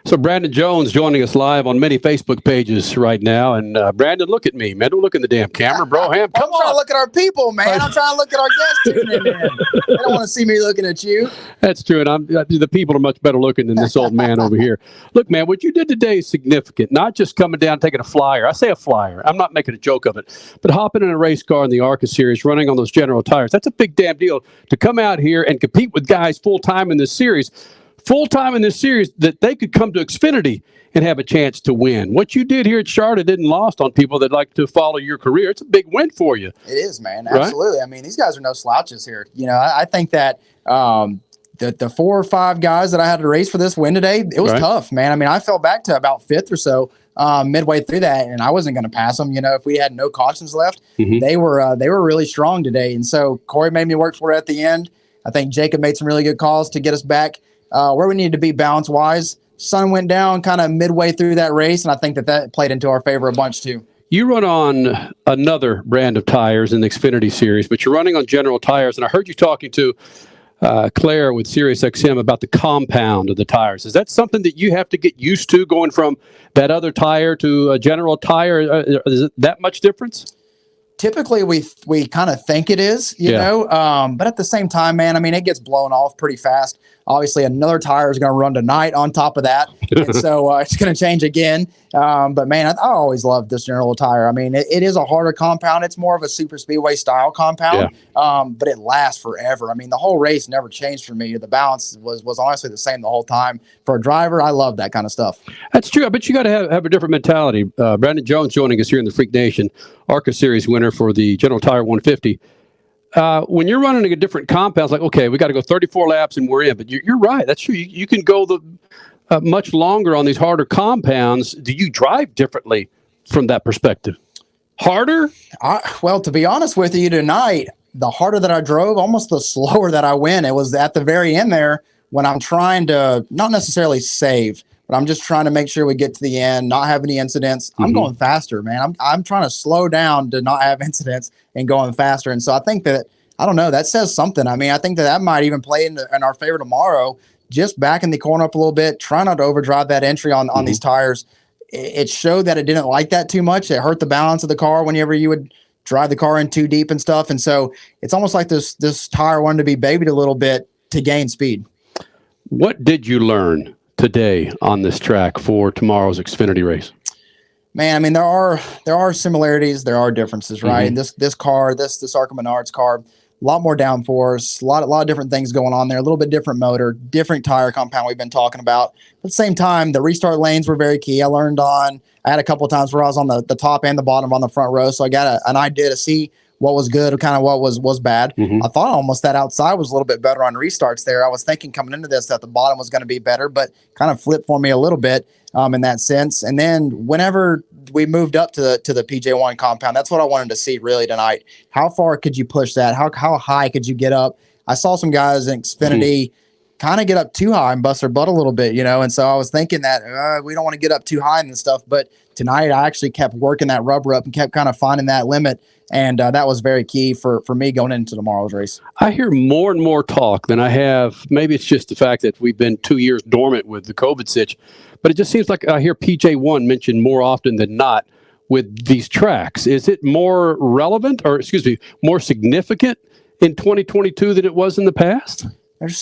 So Brandon Jones joining us live on many Facebook pages right now. And Brandon, look at me, man. Don't look in the damn camera, bro. Ham, come I'm trying on. to look at our people, man. I'm trying to look at our guests tuning in. They don't want to see me looking at you. That's true. And the people are much better looking than this old man over here. Look, man, what you did today is significant. Not just coming down, taking a flyer. I say a flyer. I'm not making a joke of it. But hopping in a race car in the ARCA Series, running on those General Tires, that's a big damn deal to come out here and compete with guys full-time in this series. Full-time in this series that they could come to Xfinity and have a chance to win. What you did here at Charlotte didn't lost on people that like to follow your career. It's a big win for you. It is, man. Absolutely. Right? I mean, these guys are no slouches here. You know, I think that the 4 or 5 guys that I had to race for this win today, it was tough, man. I mean, I fell back to about 5th or so midway through that, and I wasn't going to pass them. You know, if we had no cautions left, they were really strong today. And so Corey made me work for it at the end. I think Jacob made some really good calls to get us back where we needed to be balance-wise. Sun went down kind of midway through that race, and I think that played into our favor a bunch too. You run on another brand of tires in the Xfinity Series, but you're running on General Tires, and I heard you talking to Claire with Sirius XM about the compound of the tires. Is that something that you have to get used to, going from that other tire to a General Tire? Is it that much difference? Typically, we kind of think it is, you know, but at the same time, man, I mean, it gets blown off pretty fast. Obviously, another tire is going to run tonight on top of that, and so it's going to change again. But, man, I always loved this General Tire. I mean, it is a harder compound. It's more of a super speedway style compound, but it lasts forever. I mean, the whole race never changed for me. The balance was honestly the same the whole time. For a driver, I love that kind of stuff. That's true. I bet you got to have a different mentality. Brandon Jones joining us here in the Freak Nation, ARCA Series winner for the General Tire 150. When you're running a different compound, it's like, okay, we got to go 34 laps and we're in. But you're right. That's true. You can go much longer on these harder compounds. Do you drive differently from that perspective? Harder? Well, to be honest with you tonight, the harder that I drove, almost the slower that I went. It was at the very end there when I'm trying to not necessarily save, but I'm just trying to make sure we get to the end, not have any incidents. I'm going faster, man. I'm trying to slow down to not have incidents and going faster. And so I think that, I don't know, that says something. I mean, I think that might even play in our favor tomorrow, just backing the corner up a little bit, try not to overdrive that entry on these tires. It showed that it didn't like that too much. It hurt the balance of the car whenever you would drive the car in too deep and stuff. And so it's almost like this tire wanted to be babied a little bit to gain speed. What did you learn today on this track for tomorrow's Xfinity race? Man, I mean, there are similarities, there are differences, right? And this car, this ARCA Menards car, a lot more downforce, a lot of different things going on there, a little bit different motor, different tire compound we've been talking about. But at the same time, the restart lanes were very key. I had a couple of times where I was on the top and the bottom on the front row, so I got an idea to see what was good, kind of what was bad. I thought almost that outside was a little bit better on restarts there. I was thinking coming into this that the bottom was going to be better, but kind of flipped for me a little bit in that sense. And then whenever we moved up to the PJ1 compound, that's what I wanted to see really tonight. How far could you push that? How high could you get up? I saw some guys in Xfinity kind of get up too high and bust their butt a little bit, you know, and so I was thinking that we don't want to get up too high and stuff, but tonight I actually kept working that rubber up and kept kind of finding that limit, and that was very key for me going into tomorrow's race. I hear more and more talk than I have. Maybe it's just the fact that we've been 2 years dormant with the COVID sitch, but it just seems like I hear PJ1 mentioned more often than not with these tracks. Is it more relevant, or more significant in 2022 than it was in the past?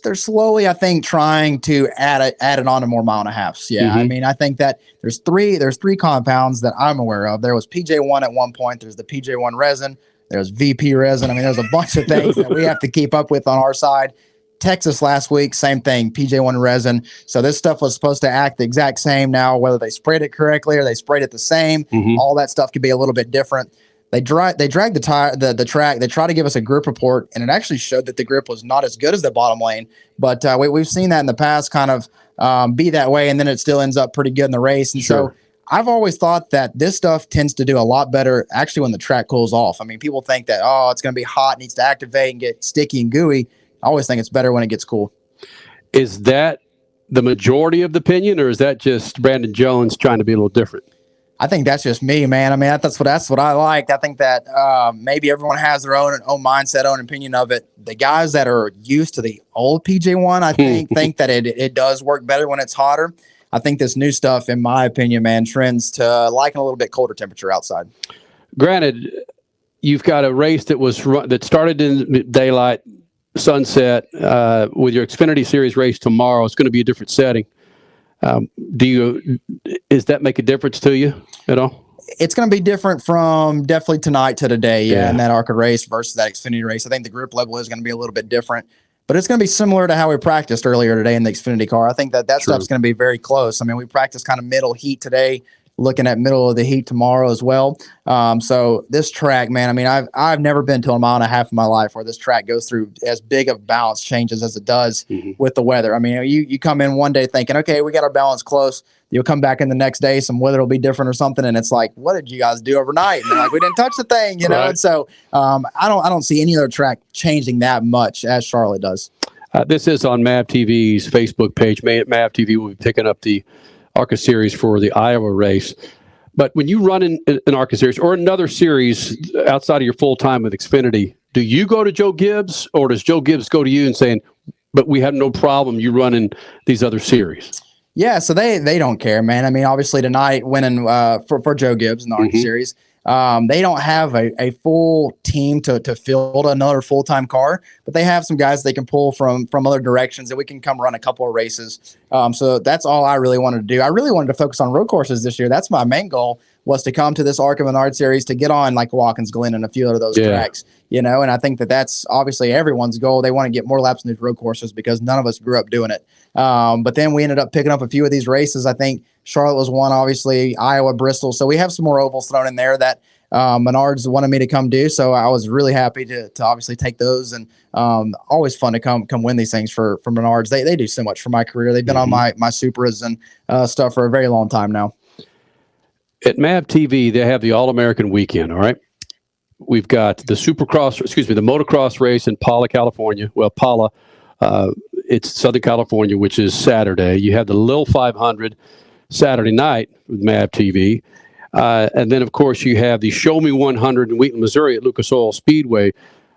They're slowly, I think, trying to add it on to more mile and a halves. Yeah, I mean, I think that there's three compounds that I'm aware of. There was PJ1 at one point. There's the PJ1 resin. There's VP resin. I mean, there's a bunch of things that we have to keep up with on our side. Texas last week, same thing, PJ1 resin. So this stuff was supposed to act the exact same now, whether they sprayed it correctly or they sprayed it the same. All that stuff could be a little bit different. They dragged the track. They tried to give us a grip report, and it actually showed that the grip was not as good as the bottom lane. But we've seen that in the past kind of be that way, and then it still ends up pretty good in the race. And so I've always thought that this stuff tends to do a lot better actually when the track cools off. I mean, people think that, it's going to be hot, needs to activate and get sticky and gooey. I always think it's better when it gets cool. Is that the majority of the opinion, or is that just Brandon Jones trying to be a little different? I think that's just me, man. I mean, that's what I like. I think that maybe everyone has their own mindset, own opinion of it. The guys that are used to the old PJ1, I think that it does work better when it's hotter. I think this new stuff, in my opinion, man, trends to liking a little bit colder temperature outside. Granted, you've got a race that started in daylight, sunset, with your Xfinity Series race tomorrow. It's going to be a different setting. Does that make a difference to you at all? It's going to be different from definitely tonight to today, yeah, in that ARCA race versus that Xfinity race. I think the grip level is going to be a little bit different, but it's going to be similar to how we practiced earlier today in the Xfinity car. I think that stuff's going to be very close. I mean, we practiced kind of middle heat today, looking at middle of the heat tomorrow as well. So this track, man, I mean, I've never been to a mile and a half in my life where this track goes through as big of balance changes as it does with the weather. I mean, you come in one day thinking, okay, we got our balance close. You'll come back in the next day, some weather will be different or something, and it's like, what did you guys do overnight? And they're like, we didn't touch the thing, you know. Right. And so I don't see any other track changing that much as Charlotte does. This is on MAV TV's Facebook page. MAV TV will be picking up the ARCA Series for the Iowa race. But when you run in an ARCA Series or another series outside of your full time with Xfinity, do you go to Joe Gibbs, or does Joe Gibbs go to you and saying, but we have no problem you running these other series? Yeah, so they don't care, man. I mean, obviously tonight winning for Joe Gibbs in the ARCA Series, they don't have a full team to field another full-time car, but they have some guys they can pull from other directions that we can come run a couple of races. So that's all I really wanted to do. I really wanted to focus on road courses this year. That's my main goal, was to come to this ARCA Menard Series to get on like Watkins Glen and a few of those tracks, you know, and I think that's obviously everyone's goal. They want to get more laps in these road courses because none of us grew up doing it. But then we ended up picking up a few of these races. I think Charlotte was one, obviously, Iowa, Bristol. So we have some more ovals thrown in there that Menards wanted me to come do. So I was really happy to obviously take those, and always fun to come win these things for Menards. They do so much for my career. They've been on my Supras and stuff for a very long time now. At MAV TV, they have the All-American Weekend, all right? We've got the the motocross race in Pala, California. Well, Pala, it's Southern California, which is Saturday. You have the Lil 500 Saturday night with MAV TV. And then, of course, you have the Show Me 100 in Wheatland, Missouri at Lucas Oil Speedway.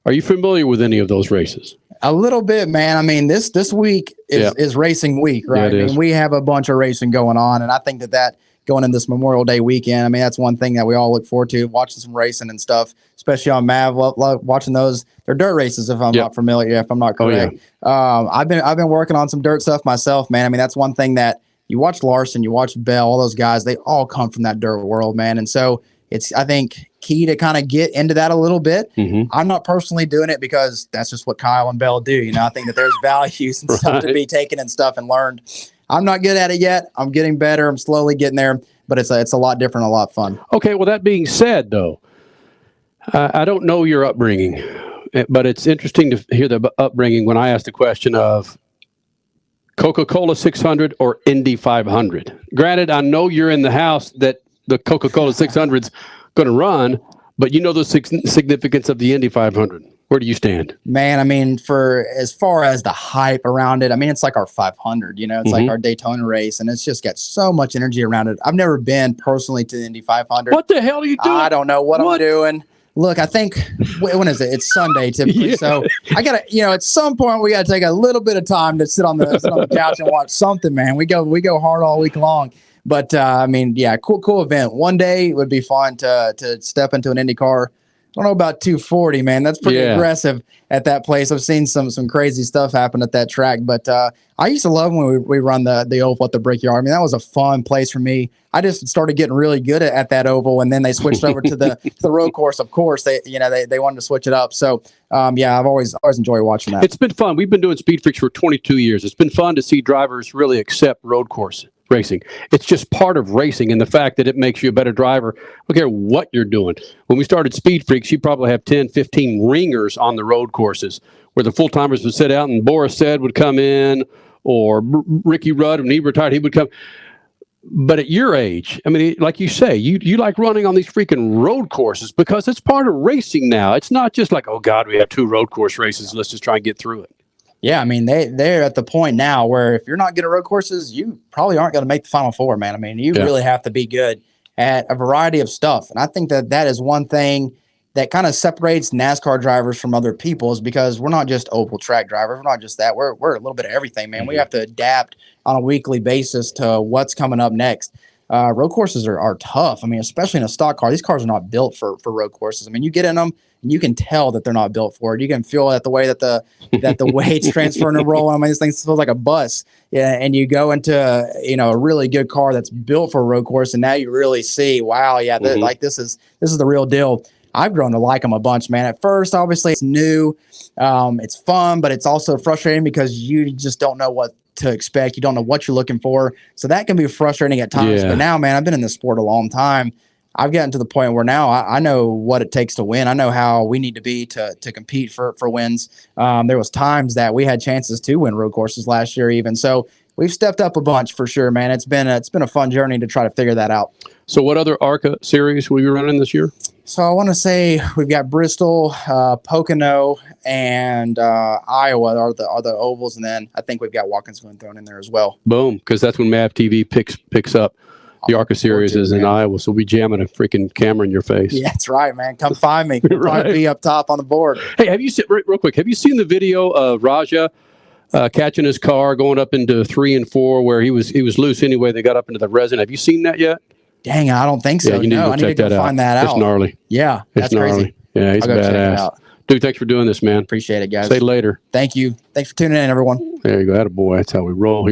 Are you familiar with any of those races? A little bit, man. I mean, this week is racing week, right? I mean, we have a bunch of racing going on, and I think that going in this Memorial Day weekend, I mean, that's one thing that we all look forward to, watching some racing and stuff, especially on MAV. Love watching those. They're dirt races, if I'm not familiar, if I'm not correct. I've been working on some dirt stuff myself, man. I mean, that's one thing that you watch Larson, you watch Bell, all those guys, they all come from that dirt world, man. And so it's, I think, key to kind of get into that a little bit. I'm not personally doing it because that's just what Kyle and Bell do. You know, I think that there's values and stuff to be taken and stuff and learned. I'm not good at it yet. I'm getting better. I'm slowly getting there, but it's a lot different, a lot of fun. Okay, well, that being said, though, I don't know your upbringing, but it's interesting to hear the upbringing when I asked the question of Coca-Cola 600 or Indy 500. Granted, I know you're in the house that the Coca-Cola 600 is going to run, but you know the significance of the Indy 500. Where do you stand? Man, I mean, for as far as the hype around it, I mean, it's like our 500, you know, it's like our Daytona race, and it's just got so much energy around it. I've never been personally to the Indy 500. What the hell are you doing? I don't know what I'm doing. Look, I think, when is it? It's Sunday typically. So I got to, you know, at some point we got to take a little bit of time to sit on the couch and watch something, man. We go hard all week long. But I mean, yeah, cool event. One day it would be fun to step into an Indy car. I don't know about 240, man. That's pretty aggressive at that place. I've seen some crazy stuff happen at that track. But I used to love when we run the oval at the Brickyard. I mean, that was a fun place for me. I just started getting really good at that oval, and then they switched over to the road course. Of course, they wanted to switch it up. So I've always enjoyed watching that. It's been fun. We've been doing Speed Freaks for 22 years. It's been fun to see drivers really accept road course racing. It's just part of racing, and the fact that it makes you a better driver. I don't care what you're doing. When we started Speed Freaks, you probably have 10, 15 ringers on the road courses where the full-timers would sit out and Boris Said would come in, or Ricky Rudd, when he retired, he would come. But at your age, I mean, like you say, you like running on these freaking road courses because it's part of racing now. It's not just like, oh, God, we have 2 road course races. Let's just try and get through it. Yeah, I mean, they're at the point now where if you're not good at road courses, you probably aren't going to make the Final Four, man. I mean, you really have to be good at a variety of stuff. And I think that is one thing that kind of separates NASCAR drivers from other people, is because we're not just oval track drivers. We're not just that. We're a little bit of everything, man. We have to adapt on a weekly basis to what's coming up next. Road courses are tough. I mean, especially in a stock car, these cars are not built for road courses. I mean, you get in them and you can tell that they're not built for it. You can feel that the way that the weight's transferring and rolling. I mean, this thing feels like a bus. Yeah, and you go into a really good car that's built for a road course, and now you really see, wow, yeah, like this is the real deal. I've grown to like them a bunch, man. At first, obviously, it's new, it's fun, but it's also frustrating because you just don't know what to expect. You don't know what you're looking for, so that can be frustrating at times. Yeah. But now, man, I've been in this sport a long time. I've gotten to the point where now I know what it takes to win. I know how we need to be to compete for wins. There was times that we had chances to win road courses last year, even. So we've stepped up a bunch for sure, man. It's been a fun journey to try to figure that out. So what other ARCA series will you running this year? So I want to say we've got Bristol, Pocono, and Iowa are the ovals, and then I think we've got Watkins Glen thrown in there as well. Boom, because that's when MAV TV picks up. The ARCA series is in Iowa, so we'll be jamming a freaking camera in your face. Yeah, that's right, man. Come find me. We'll probably be up top on the board. Hey, have you seen real quick? Have you seen the video of Raja catching his car going up into 3 and 4 where he was loose anyway? They got up into the resin. Have you seen that yet? Dang, I don't think so. Yeah, I need to go find that out. It's gnarly. Yeah, that's gnarly. crazy. Yeah, he's badass. Dude, thanks for doing this, man. Appreciate it, guys. Say later. Thank you. Thanks for tuning in, everyone. There you go. Attaboy. That's how we roll here.